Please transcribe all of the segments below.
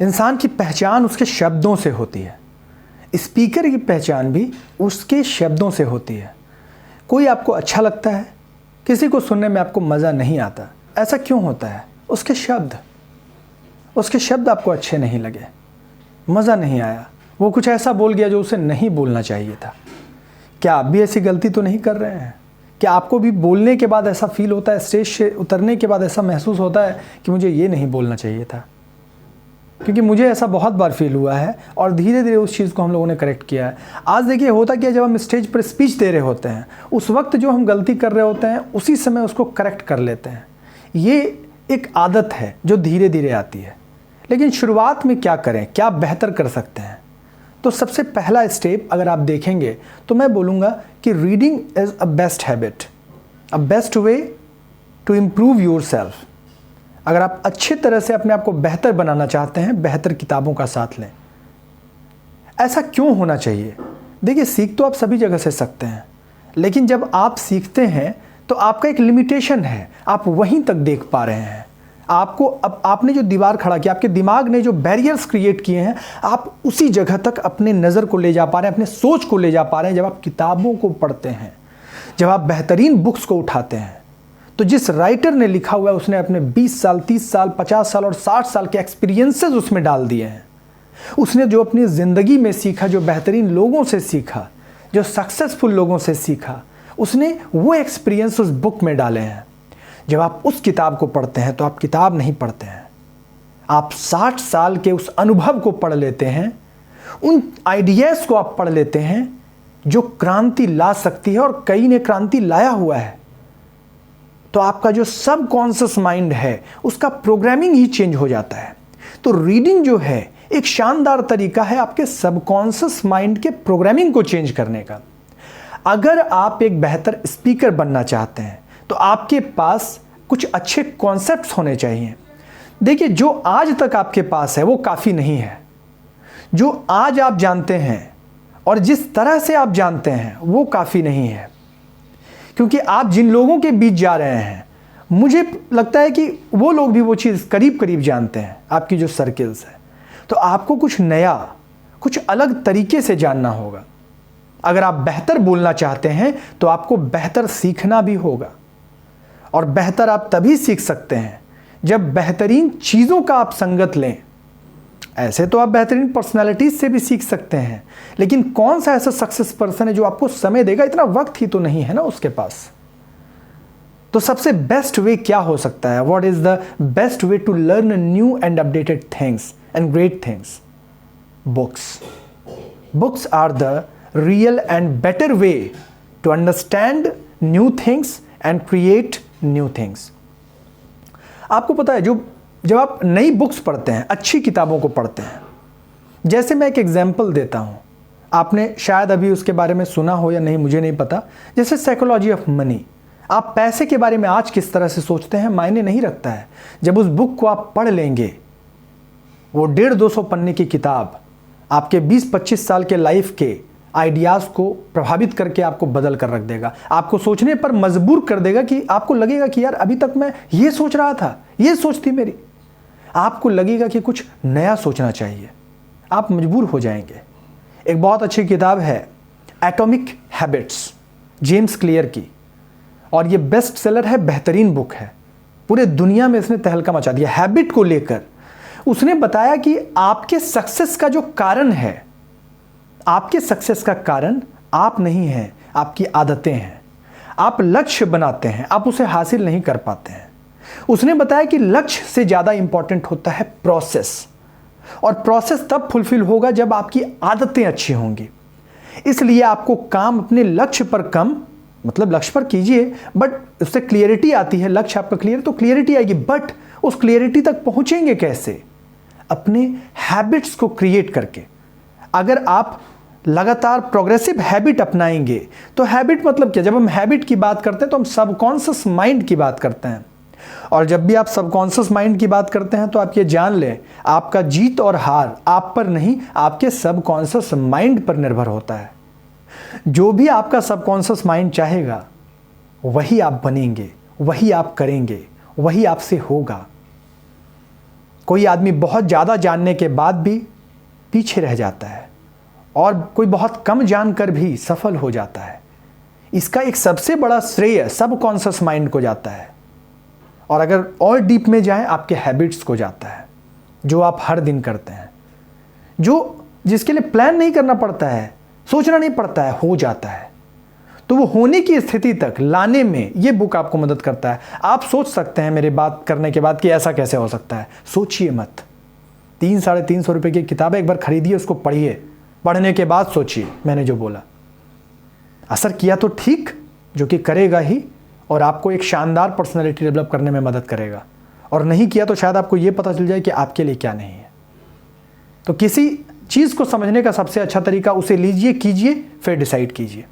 इंसान की पहचान उसके शब्दों से होती है। स्पीकर की पहचान भी उसके शब्दों से होती है। कोई आपको अच्छा लगता है, किसी को सुनने में आपको मज़ा नहीं आता। ऐसा क्यों होता है? उसके शब्द आपको अच्छे नहीं लगे, मज़ा नहीं आया, वो कुछ ऐसा बोल गया जो उसे नहीं बोलना चाहिए था। क्या आप भी ऐसी गलती तो नहीं कर रहे हैं? क्या आपको भी बोलने के बाद ऐसा फील होता है, स्टेज से उतरने के बाद ऐसा महसूस होता है कि मुझे ये नहीं बोलना चाहिए था? क्योंकि मुझे ऐसा बहुत बार फील हुआ है और धीरे धीरे उस चीज़ को हम लोगों ने करेक्ट किया है। आज देखिए होता क्या है, जब हम स्टेज पर स्पीच दे रहे होते हैं उस वक्त जो हम गलती कर रहे होते हैं उसी समय उसको करेक्ट कर लेते हैं। ये एक आदत है जो धीरे धीरे आती है। लेकिन शुरुआत में क्या करें, क्या बेहतर कर सकते हैं? तो सबसे पहला स्टेप अगर आप देखेंगे तो मैं बोलूँगा कि reading is a best habit, a best way to improve yourself. अगर आप अच्छी तरह से अपने आप को बेहतर बनाना चाहते हैं, बेहतर किताबों का साथ लें। ऐसा क्यों होना चाहिए? देखिए, सीख तो आप सभी जगह से सकते हैं, लेकिन जब आप सीखते हैं तो आपका एक लिमिटेशन है, आप वहीं तक देख पा रहे हैं। आपको अब आपने जो दीवार खड़ा किया, आपके दिमाग ने जो बैरियर्स क्रिएट किए हैं, आप उसी जगह तक अपने नज़र को ले जा पा रहे हैं, अपने सोच को ले जा पा रहे हैं। जब आप किताबों को पढ़ते हैं, जब आप बेहतरीन बुक्स को उठाते हैं, तो जिस राइटर ने लिखा हुआ है उसने अपने 20 साल, 30 साल, 50 साल और 60 साल के एक्सपीरियंसेस उसमें डाल दिए हैं। उसने जो अपनी ज़िंदगी में सीखा, जो बेहतरीन लोगों से सीखा, जो सक्सेसफुल लोगों से सीखा, उसने वो एक्सपीरियंस उस बुक में डाले हैं। जब आप उस किताब को पढ़ते हैं तो आप किताब नहीं पढ़ते हैं, आप 60 साल के उस अनुभव को पढ़ लेते हैं, उन आइडियाज़ को आप पढ़ लेते हैं जो क्रांति ला सकती है, और कई ने क्रांति लाया हुआ है। तो आपका जो सबकॉन्शियस माइंड है उसका प्रोग्रामिंग ही चेंज हो जाता है। तो रीडिंग जो है एक शानदार तरीका है आपके सबकॉन्शियस माइंड के प्रोग्रामिंग को चेंज करने का। अगर आप एक बेहतर स्पीकर बनना चाहते हैं तो आपके पास कुछ अच्छे कॉन्सेप्ट्स होने चाहिए। देखिए, जो आज तक आपके पास है वो काफ़ी नहीं है। जो आज आप जानते हैं और जिस तरह से आप जानते हैं वो काफ़ी नहीं है, क्योंकि आप जिन लोगों के बीच जा रहे हैं, मुझे लगता है कि वो लोग भी वो चीज़ करीब करीब जानते हैं, आपकी जो सर्किल्स है। तो आपको कुछ नया, कुछ अलग तरीके से जानना होगा। अगर आप बेहतर बोलना चाहते हैं तो आपको बेहतर सीखना भी होगा, और बेहतर आप तभी सीख सकते हैं जब बेहतरीन चीज़ों का आप संगत लें। ऐसे तो आप बेहतरीन पर्सनालिटीज से भी सीख सकते हैं, लेकिन कौन सा ऐसा सक्सेस पर्सन है जो आपको समय देगा? इतना वक्त ही तो नहीं है ना उसके पास। तो सबसे बेस्ट वे क्या हो सकता है? What is the best way to learn new and updated things and great things? Books are the real and better way to understand new things and create new things. आपको पता है, जब आप नई बुक्स पढ़ते हैं, अच्छी किताबों को पढ़ते हैं, जैसे मैं एक एग्जाम्पल देता हूँ, आपने शायद अभी उसके बारे में सुना हो या नहीं, मुझे नहीं पता। जैसे साइकोलॉजी ऑफ मनी, आप पैसे के बारे में आज किस तरह से सोचते हैं मायने नहीं रखता है। जब उस बुक को आप पढ़ लेंगे, वो 150-200 पन्ने की किताब आपके 20-25 साल के लाइफ के आइडियाज़ को प्रभावित करके आपको बदल कर रख देगा, आपको सोचने पर मजबूर कर देगा। कि आपको लगेगा कि यार अभी तक मैं ये सोच रहा था, ये सोच थी मेरी। आपको लगेगा कि कुछ नया सोचना चाहिए, आप मजबूर हो जाएंगे। एक बहुत अच्छी किताब है एटॉमिक हैबिट्स, जेम्स क्लियर की, और ये बेस्ट सेलर है, बेहतरीन बुक है। पूरे दुनिया में इसने तहलका मचा दिया हैबिट को लेकर। उसने बताया कि आपके सक्सेस का जो कारण है, आपके सक्सेस का कारण आप नहीं हैं, आपकी आदतें हैं। आप लक्ष्य बनाते हैं, आप उसे हासिल नहीं कर पाते हैं। उसने बताया कि लक्ष्य से ज़्यादा इंपॉर्टेंट होता है प्रोसेस, और प्रोसेस तब फुलफिल होगा जब आपकी आदतें अच्छी होंगी। इसलिए आपको काम अपने लक्ष्य पर कम, मतलब लक्ष्य पर कीजिए, बट उससे क्लियरिटी आती है। लक्ष्य आपका क्लियर तो क्लियरिटी आएगी, बट उस क्लियरिटी तक पहुंचेंगे कैसे? अपने हैबिट्स को क्रिएट करके। अगर आप लगातार प्रोग्रेसिव हैबिट अपनाएंगे, तो हैबिट मतलब क्या? जब हम हैबिट की बात करते हैं तो हम सबकॉन्शियस माइंड की बात करते हैं, और जब भी आप सबकॉन्शियस माइंड की बात करते हैं तो आप ये जान लें, आपका जीत और हार आप पर नहीं, आपके सबकॉन्शियस माइंड पर निर्भर होता है। जो भी आपका सबकॉन्शियस माइंड चाहेगा वही आप बनेंगे, वही आप करेंगे, वही आपसे होगा। कोई आदमी बहुत ज़्यादा जानने के बाद भी पीछे रह जाता है और कोई बहुत कम जानकर भी सफल हो जाता है। इसका एक सबसे बड़ा श्रेय सबकॉन्शियस माइंड को जाता है, और अगर और डीप में जाएं आपके हैबिट्स को जाता है, जो आप हर दिन करते हैं, जिसके लिए प्लान नहीं करना पड़ता है, सोचना नहीं पड़ता है, हो जाता है। तो वो होने की स्थिति तक लाने में ये बुक आपको मदद करता है। आप सोच सकते हैं मेरे बात करने के बाद कि ऐसा कैसे हो सकता है, सोचिए मत। 300-350 रुपये की किताब है, एक बार खरीदिए, उसको पढ़िए, पढ़ने के बाद सोचिए मैंने जो बोला। असर किया तो ठीक, जो कि करेगा ही, और आपको एक शानदार पर्सनैलिटी डेवलप करने में मदद करेगा, और नहीं किया तो शायद आपको ये पता चल जाए कि आपके लिए क्या नहीं है। तो किसी चीज़ को समझने का सबसे अच्छा तरीका, उसे लीजिए, कीजिए, फिर डिसाइड कीजिए।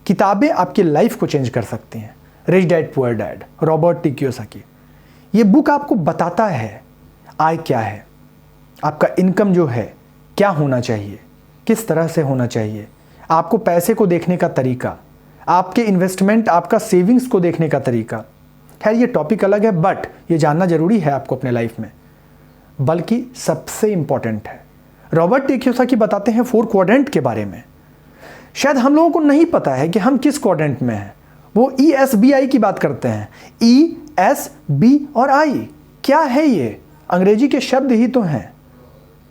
किताबें आपकी लाइफ को चेंज कर सकती हैं। Rich dad poor dad, Robert T Kiyosaki. ये बुक आपको बताता है आय क्या है, आपका इनकम जो है क्या होना चाहिए, किस तरह से होना चाहिए, आपको पैसे को देखने का तरीका, आपके इन्वेस्टमेंट, आपका सेविंग्स को देखने का तरीका। खैर ये टॉपिक अलग है, बट ये जानना जरूरी है आपको अपने लाइफ में, बल्कि सबसे इंपॉर्टेंट है। रॉबर्ट टी कियोसाकी बताते हैं 4 क्वाड्रेंट के बारे में। शायद हम लोगों को नहीं पता है कि हम किस क्वाड्रेंट में हैं। वो ESBI की बात करते हैं, ESB और I। क्या है ये? अंग्रेजी के शब्द ही तो हैं।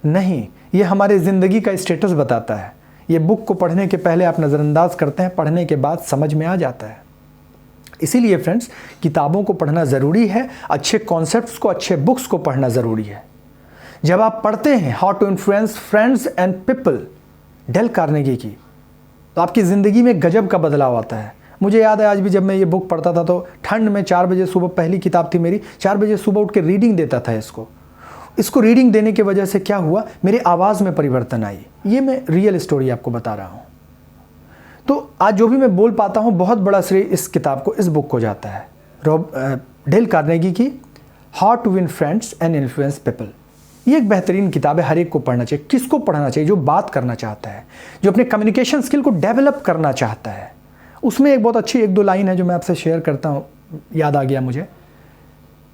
नहीं, ये हमारे ज़िंदगी का स्टेटस बताता है। ये बुक को पढ़ने के पहले आप नज़रअंदाज करते हैं, पढ़ने के बाद समझ में आ जाता है। इसीलिए फ्रेंड्स, किताबों को पढ़ना ज़रूरी है, अच्छे कॉन्सेप्ट्स को, अच्छे बुक्स को पढ़ना ज़रूरी है। जब आप पढ़ते हैं how to influence friends and people, Dale Carnegie की, तो आपकी ज़िंदगी में गजब का बदलाव आता है। मुझे याद है आज भी जब मैं ये बुक पढ़ता था तो ठंड में 4 बजे सुबह, पहली किताब थी मेरी, 4 बजे सुबह उठ के रीडिंग देता था इसको रीडिंग देने की वजह से क्या हुआ, मेरी आवाज़ में परिवर्तन आई। ये मैं रियल स्टोरी आपको बता रहा हूँ। तो आज जो भी मैं बोल पाता हूँ, बहुत बड़ा श्रेय इस किताब को, इस बुक को जाता है। डेल कार्नेगी की how to win friends and influence people. ये एक बेहतरीन किताब है, हर एक को पढ़ना चाहिए। किसको पढ़ना चाहिए? जो बात करना चाहता है, जो अपने कम्युनिकेशन स्किल को डेवलप करना चाहता है। उसमें एक बहुत अच्छी 1-2 लाइन है जो मैं आपसे शेयर करता हूँ, याद आ गया मुझे,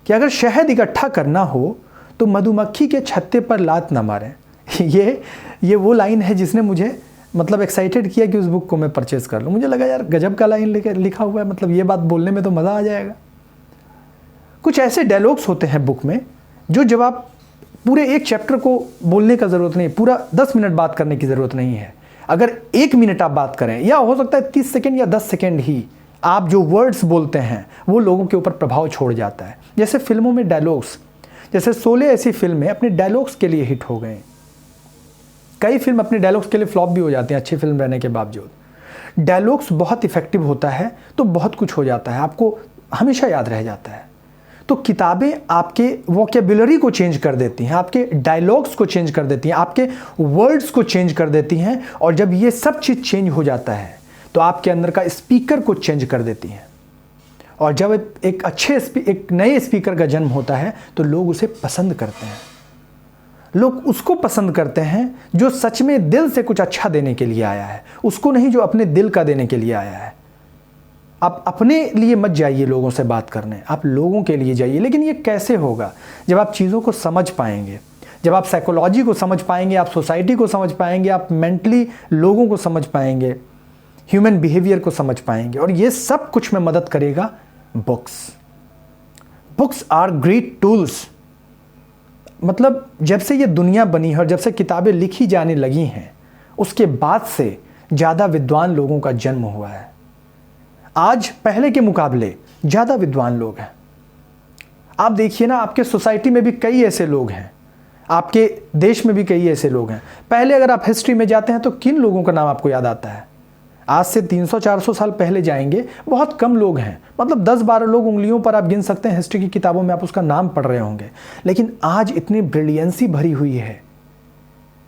कि अगर शहद इकट्ठा करना हो तो मधुमक्खी के छत्ते पर लात ना मारें। ये वो लाइन है जिसने मुझे मतलब एक्साइटेड किया कि उस बुक को मैं परचेज़ कर लूँ। मुझे लगा यार गजब का लाइन लिखा हुआ है, मतलब ये बात बोलने में तो मज़ा आ जाएगा। कुछ ऐसे डायलॉग्स होते हैं बुक में जो जब आप पूरे एक चैप्टर को बोलने का ज़रूरत नहीं, पूरा 10 मिनट बात करने की ज़रूरत नहीं है। अगर 1 मिनट आप बात करें, या हो सकता है 30 सेकेंड या 10 सेकेंड ही, आप जो वर्ड्स बोलते हैं वो लोगों के ऊपर प्रभाव छोड़ जाता है। जैसे फिल्मों में डायलॉग्स, जैसे 16 ऐसी फिल्में अपने डायलॉग्स के लिए हिट हो गए। कई फिल्म अपने डायलॉग्स के लिए फ्लॉप भी हो जाती हैं, अच्छी फिल्म रहने के बावजूद। डायलॉग्स बहुत इफेक्टिव होता है तो बहुत कुछ हो जाता है, आपको हमेशा याद रह जाता है। तो किताबें आपके वोकेबुलरी को चेंज कर देती हैं, आपके डायलॉग्स को चेंज कर देती हैं, आपके वर्ड्स को चेंज कर देती हैं, और जब ये सब चीज़ चेंज हो जाता है तो आपके अंदर का स्पीकर को चेंज कर देती हैं। और जब एक नए स्पीकर का जन्म होता है तो लोग उसे पसंद करते हैं। लोग उसको पसंद करते हैं जो सच में दिल से कुछ अच्छा देने के लिए आया है, उसको नहीं जो अपने दिल का देने के लिए आया है। आप अपने लिए मत जाइए लोगों से बात करने, आप लोगों के लिए जाइए। लेकिन ये कैसे होगा? जब आप चीज़ों को समझ पाएंगे, जब आप साइकोलॉजी को समझ पाएंगे, आप सोसाइटी को समझ पाएंगे, आप मेंटली लोगों को समझ पाएंगे, ह्यूमन बिहेवियर को समझ पाएंगे। और ये सब कुछ में मदद करेगा बुक्स आर ग्रेट टूल्स। मतलब जब से ये दुनिया बनी है और जब से किताबें लिखी जाने लगी हैं, उसके बाद से ज़्यादा विद्वान लोगों का जन्म हुआ है। आज पहले के मुकाबले ज़्यादा विद्वान लोग हैं। आप देखिए ना, आपके सोसाइटी में भी कई ऐसे लोग हैं, आपके देश में भी कई ऐसे लोग हैं। पहले अगर आप हिस्ट्री में जाते हैं तो किन लोगों का नाम आपको याद आता है? आज से 300-400 साल पहले जाएंगे, बहुत कम लोग हैं, मतलब 10-12 लोग उंगलियों पर आप गिन सकते हैं। हिस्ट्री की किताबों में आप उसका नाम पढ़ रहे होंगे। लेकिन आज इतनी ब्रिलियंसी भरी हुई है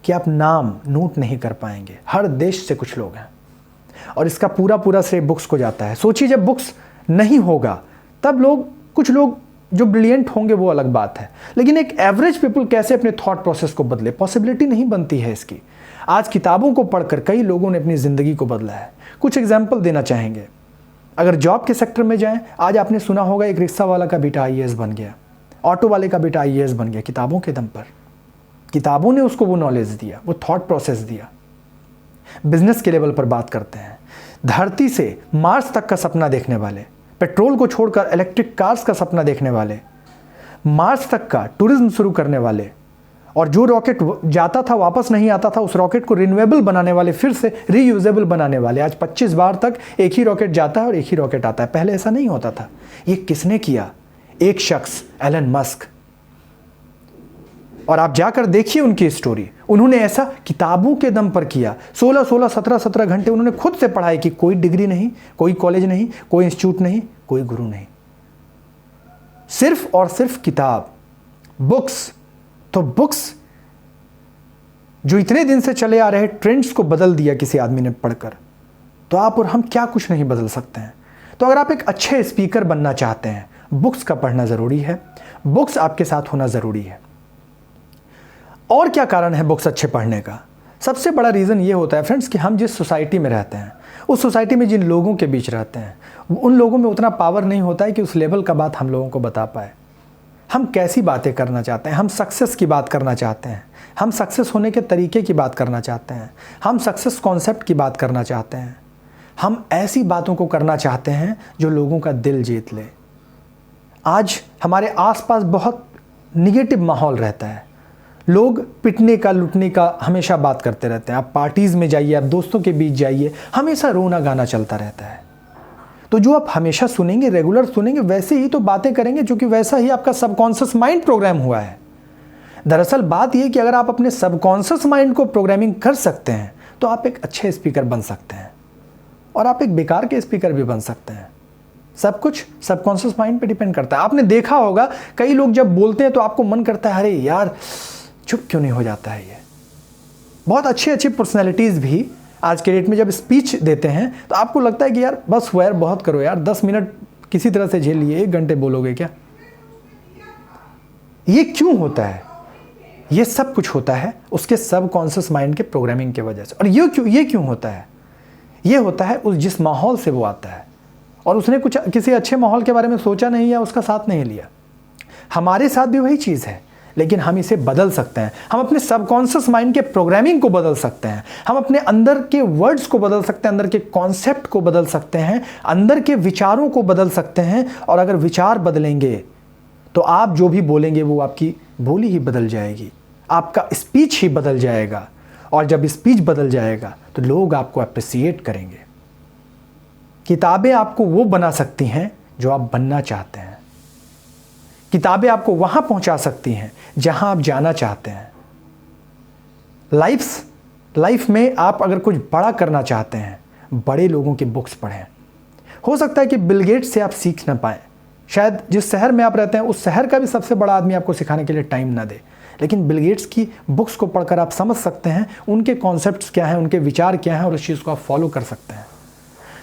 कि आप नाम नोट नहीं कर पाएंगे। हर देश से कुछ लोग हैं, और इसका पूरा श्रेय बुक्स को जाता है। सोचिए जब बुक्स नहीं होगा तब कुछ लोग जो ब्रिलियंट होंगे वो अलग बात है, लेकिन एक एवरेज पीपल कैसे अपने थॉट प्रोसेस को बदले, पॉसिबिलिटी नहीं बनती है इसकी। आज किताबों को पढ़कर कई लोगों ने अपनी ज़िंदगी को बदला है। कुछ एग्जाम्पल देना चाहेंगे। अगर जॉब के सेक्टर में जाएं, आज आपने सुना होगा एक रिक्शा वाला का बेटा IAS बन गया। ऑटो वाले का बेटा आईएएस बन गया किताबों के दम पर। किताबों ने उसको वो नॉलेज दिया, वो थॉट प्रोसेस दिया। बिजनेस के लेवल पर बात करते हैं, धरती से मार्स तक का सपना देखने वाले, पेट्रोल को छोड़कर इलेक्ट्रिक कार्स का सपना देखने वाले, मार्स तक का टूरिज्म शुरू करने वाले, और जो रॉकेट जाता था वापस नहीं आता था उस रॉकेट को रिन्यूएबल बनाने वाले, फिर से रीयूजेबल बनाने वाले। आज 25 बार तक एक ही रॉकेट जाता है और एक ही रॉकेट आता है, पहले ऐसा नहीं होता था। ये किसने किया? एक शख्स, एलन मस्क। और आप जाकर देखिए उनकी स्टोरी, उन्होंने ऐसा किताबों के दम पर किया। 16-16, 17-17 घंटे उन्होंने खुद से पढ़ाई की। कोई डिग्री नहीं, कोई कॉलेज नहीं, कोई इंस्टीट्यूट नहीं, कोई गुरु नहीं, सिर्फ और सिर्फ किताब, बुक्स। तो बुक्स जो इतने दिन से चले आ रहे ट्रेंड्स को बदल दिया किसी आदमी ने पढ़कर, तो आप और हम क्या कुछ नहीं बदल सकते हैं। तो अगर आप एक अच्छे स्पीकर बनना चाहते हैं, बुक्स का पढ़ना ज़रूरी है, बुक्स आपके साथ होना ज़रूरी है। और क्या कारण है बुक्स अच्छे पढ़ने का? सबसे बड़ा रीज़न ये होता है फ्रेंड्स कि हम जिस सोसाइटी में रहते हैं, उस सोसाइटी में जिन लोगों के बीच रहते हैं, उन लोगों में उतना पावर नहीं होता है कि उस लेवल का बात हम लोगों को बता पाए। हम कैसी बातें करना चाहते हैं, हम सक्सेस की बात करना चाहते हैं, हम सक्सेस होने के तरीके की बात करना चाहते हैं, हम सक्सेस कॉन्सेप्ट की बात करना चाहते हैं, हम ऐसी बातों को करना चाहते हैं जो लोगों का दिल जीत ले। आज हमारे आसपास बहुत निगेटिव माहौल रहता है, लोग पिटने का, लुटने का हमेशा बात करते रहते हैं। आप पार्टीज़ में जाइए, आप दोस्तों के बीच जाइए, हमेशा रोना गाना चलता रहता है। तो जो आप हमेशा सुनेंगे, रेगुलर सुनेंगे, वैसे ही तो बातें करेंगे, क्योंकि वैसा ही आपका सबकॉन्शियस माइंड प्रोग्राम हुआ है। दरअसल बात यह कि अगर आप अपने सबकॉन्शियस माइंड को प्रोग्रामिंग कर सकते हैं तो आप एक अच्छे स्पीकर बन सकते हैं, और आप एक बेकार के स्पीकर भी बन सकते हैं। सब कुछ सबकॉन्शियस माइंड पे डिपेंड करता है। आपने देखा होगा कई लोग जब बोलते हैं तो आपको मन करता है अरे यार चुप क्यों नहीं हो जाता है ये। बहुत अच्छी अच्छी पर्सनैलिटीज़ भी आज के डेट में जब स्पीच देते हैं तो आपको लगता है कि यार बस हुआ यार, बहुत करो यार, 10 मिनट किसी तरह से झेल लिए, 1 घंटे बोलोगे क्या? ये क्यों होता है? ये सब कुछ होता है उसके सबकॉन्शियस माइंड के प्रोग्रामिंग की वजह से। और ये क्यों होता है? ये होता है उस जिस माहौल से वो आता है, और उसने कुछ किसी अच्छे माहौल के बारे में सोचा नहीं या उसका साथ नहीं लिया। हमारे साथ भी वही चीज़ है, लेकिन हम इसे बदल सकते हैं। हम अपने सबकॉन्शियस माइंड के प्रोग्रामिंग को बदल सकते हैं, हम अपने अंदर के वर्ड्स को बदल सकते हैं, अंदर के कॉन्सेप्ट को बदल सकते हैं, अंदर के विचारों को बदल सकते हैं। और अगर विचार बदलेंगे तो आप जो भी बोलेंगे वो आपकी बोली ही बदल जाएगी, आपका स्पीच ही बदल जाएगा। और जब स्पीच बदल जाएगा तो लोग आपको अप्रिसिएट करेंगे। किताबें आपको वो बना सकती हैं जो आप बनना चाहते हैं। किताबें आपको वहां पहुंचा सकती हैं जहां आप जाना चाहते हैं। लाइफ में आप अगर कुछ बड़ा करना चाहते हैं, बड़े लोगों की बुक्स पढ़ें। हो सकता है कि बिल गेट्स से आप सीख ना पाएं, शायद जिस शहर में आप रहते हैं उस शहर का भी सबसे बड़ा आदमी आपको सिखाने के लिए टाइम ना दे, लेकिन बिल गेट्स की बुक्स को पढ़कर आप समझ सकते हैं उनके कॉन्सेप्ट्स क्या हैं, उनके विचार क्या हैं, और उस चीज़ को आप फॉलो कर सकते हैं।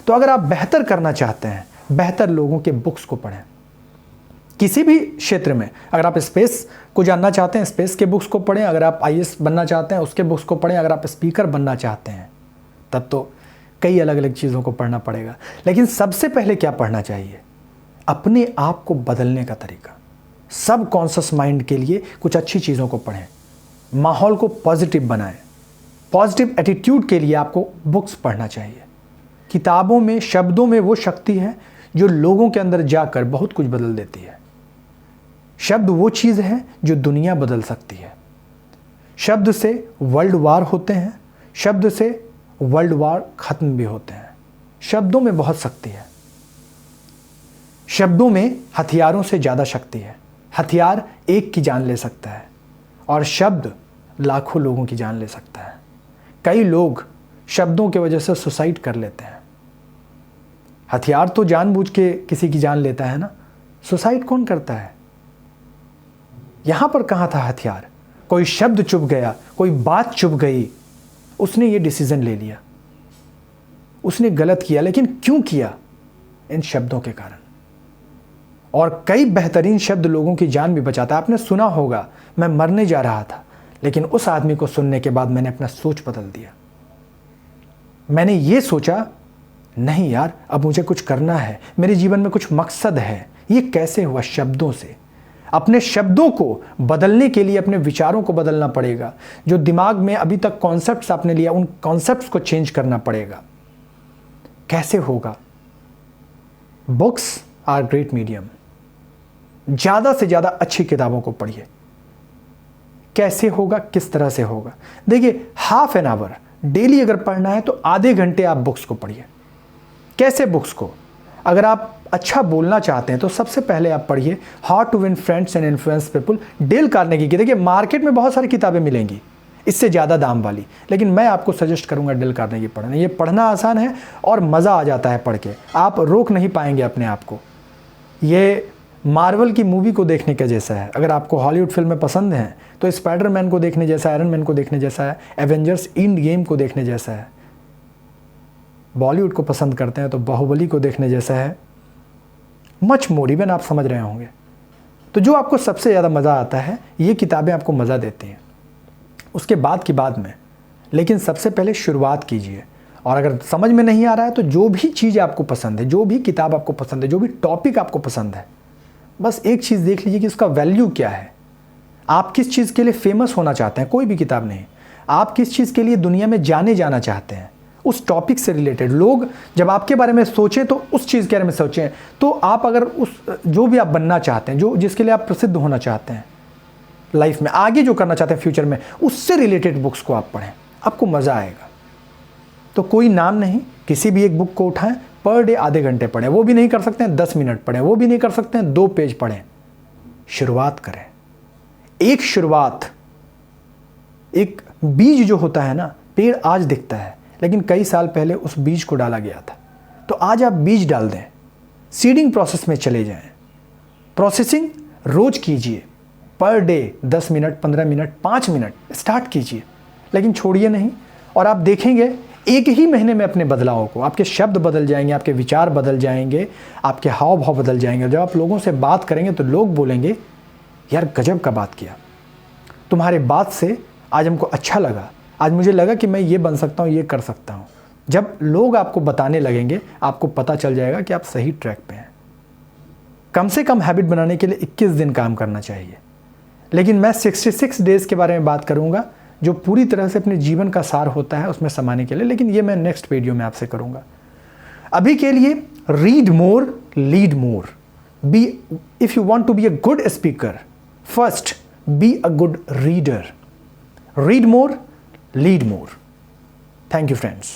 तो अगर आप बेहतर करना चाहते हैं, बेहतर लोगों के बुक्स को पढ़ें। किसी भी क्षेत्र में, अगर आप स्पेस को जानना चाहते हैं, स्पेस के बुक्स को पढ़ें। अगर आप आईएएस बनना चाहते हैं, उसके बुक्स को पढ़ें। अगर आप स्पीकर बनना चाहते हैं, तब तो कई अलग अलग चीज़ों को पढ़ना पड़ेगा। लेकिन सबसे पहले क्या पढ़ना चाहिए? अपने आप को बदलने का तरीका। सबकॉन्शियस माइंड के लिए कुछ अच्छी चीज़ों को पढ़ें, माहौल को पॉजिटिव बनाएं। पॉजिटिव एटीट्यूड के लिए आपको बुक्स पढ़ना चाहिए। किताबों में, शब्दों में वो शक्ति है जो लोगों के अंदर जाकर बहुत कुछ बदल देती है। शब्द वो चीज़ है जो दुनिया बदल सकती है। शब्द से वर्ल्ड वार होते हैं, शब्द से वर्ल्ड वार खत्म भी होते हैं। शब्दों में बहुत शक्ति है। शब्दों में हथियारों से ज़्यादा शक्ति है। हथियार एक की जान ले सकता है और शब्द लाखों लोगों की जान ले सकता है। कई लोग शब्दों की वजह से सुसाइड कर लेते हैं। हथियार तो जानबूझ के किसी की जान लेता है ना, सुसाइड कौन करता है? यहां पर कहां था हथियार? कोई शब्द चुप गया, कोई बात चुप गई, उसने ये डिसीजन ले लिया, उसने गलत किया। लेकिन क्यों किया? इन शब्दों के कारण। और कई बेहतरीन शब्द लोगों की जान भी बचाता है। आपने सुना होगा, मैं मरने जा रहा था, लेकिन उस आदमी को सुनने के बाद मैंने अपना सोच बदल दिया। मैंने ये सोचा, नहीं यार, अब मुझे कुछ करना है, मेरे जीवन में कुछ मकसद है। ये कैसे हुआ? शब्दों से। अपने शब्दों को बदलने के लिए अपने विचारों को बदलना पड़ेगा। जो दिमाग में अभी तक कॉन्सेप्ट्स आपने लिया, उन कॉन्सेप्ट्स को चेंज करना पड़ेगा। कैसे होगा? Books are great medium. ज़्यादा से ज़्यादा अच्छी किताबों को पढ़िए। कैसे होगा, किस तरह से होगा? देखिए, हाफ एन आवर डेली अगर पढ़ना है तो आधे घंटे आप बुक्स को पढ़िए। कैसे बुक्स को? अगर आप अच्छा बोलना चाहते हैं तो सबसे पहले आप पढ़िए how to win friends and influence people, Dale Carnegie की। देखिए, मार्केट में बहुत सारी किताबें मिलेंगी इससे ज़्यादा दाम वाली, लेकिन मैं आपको सजेस्ट करूंगा डेल कार्नेगी पढ़ना। ये पढ़ना आसान है और मज़ा आ जाता है पढ़ के, आप रोक नहीं पाएंगे अपने आप को। ये मार्वल की मूवी को देखने के जैसा है। अगर आपको हॉलीवुड फिल्में पसंद हैं तो स्पाइडरमैन को देखने जैसा है, आयरन मैन को देखने जैसा है, एवेंजर्स एंड गेम को देखने जैसा है। बॉलीवुड को पसंद करते हैं तो बाहुबली को देखने जैसा है। मच मोर, इवन आप समझ रहे होंगे। तो जो आपको सबसे ज़्यादा मज़ा आता है, ये किताबें आपको मज़ा देती हैं। उसके बाद की बाद में, लेकिन सबसे पहले शुरुआत कीजिए। और अगर समझ में नहीं आ रहा है तो जो भी चीज़ आपको पसंद है, जो भी किताब आपको पसंद है, जो भी टॉपिक आपको पसंद है, बस एक चीज़ देख लीजिए कि उसका वैल्यू क्या है। आप किस चीज़ के लिए फेमस होना चाहते हैं? कोई भी किताब नहीं, आप किस चीज़ के लिए दुनिया में जाने जाना चाहते हैं, उस टॉपिक से रिलेटेड। लोग जब आपके बारे में सोचें तो उस चीज़ के बारे में सोचें। तो आप अगर उस जो भी आप बनना चाहते हैं, जो जिसके लिए आप प्रसिद्ध होना चाहते हैं लाइफ में, आगे जो करना चाहते हैं फ्यूचर में, उससे रिलेटेड बुक्स को आप पढ़ें, आपको मज़ा आएगा। तो कोई नाम नहीं, किसी भी एक बुक को उठाएं, पर डे आधे घंटे पढ़ें। वो भी नहीं कर सकते हैं 10 मिनट पढ़ें, वो भी नहीं कर सकते हैं 2 पेज पढ़ें। शुरुआत करें। एक शुरुआत, एक बीज जो होता है ना, पेड़ आज दिखता है लेकिन कई साल पहले उस बीज को डाला गया था। तो आज आप बीज डाल दें, सीडिंग प्रोसेस में चले जाएं। प्रोसेसिंग रोज कीजिए, per day 10 minute, 15 minute, 5 minute start कीजिए, लेकिन छोड़िए नहीं। और आप देखेंगे एक ही महीने में अपने बदलाव को, आपके शब्द बदल जाएंगे, आपके विचार बदल जाएंगे, आपके हाव भाव बदल जाएंगे। जब आप लोगों से बात करेंगे तो लोग बोलेंगे, यार गजब का बात किया, तुम्हारे बात से आज हमको अच्छा लगा, आज मुझे लगा कि मैं ये बन सकता हूँ, ये कर सकता हूँ। जब लोग आपको बताने लगेंगे, आपको पता चल जाएगा कि आप सही ट्रैक पे हैं। कम से कम हैबिट बनाने के लिए 21 दिन काम करना चाहिए, लेकिन मैं 66 डेज के बारे में बात करूँगा, जो पूरी तरह से अपने जीवन का सार होता है उसमें समाने के लिए, लेकिन ये मैं नेक्स्ट वीडियो में आपसे करूँगा। अभी के लिए read more, lead more. Be if you want to be a good speaker, first be a good reader. Read more, lead more. Thank you, friends.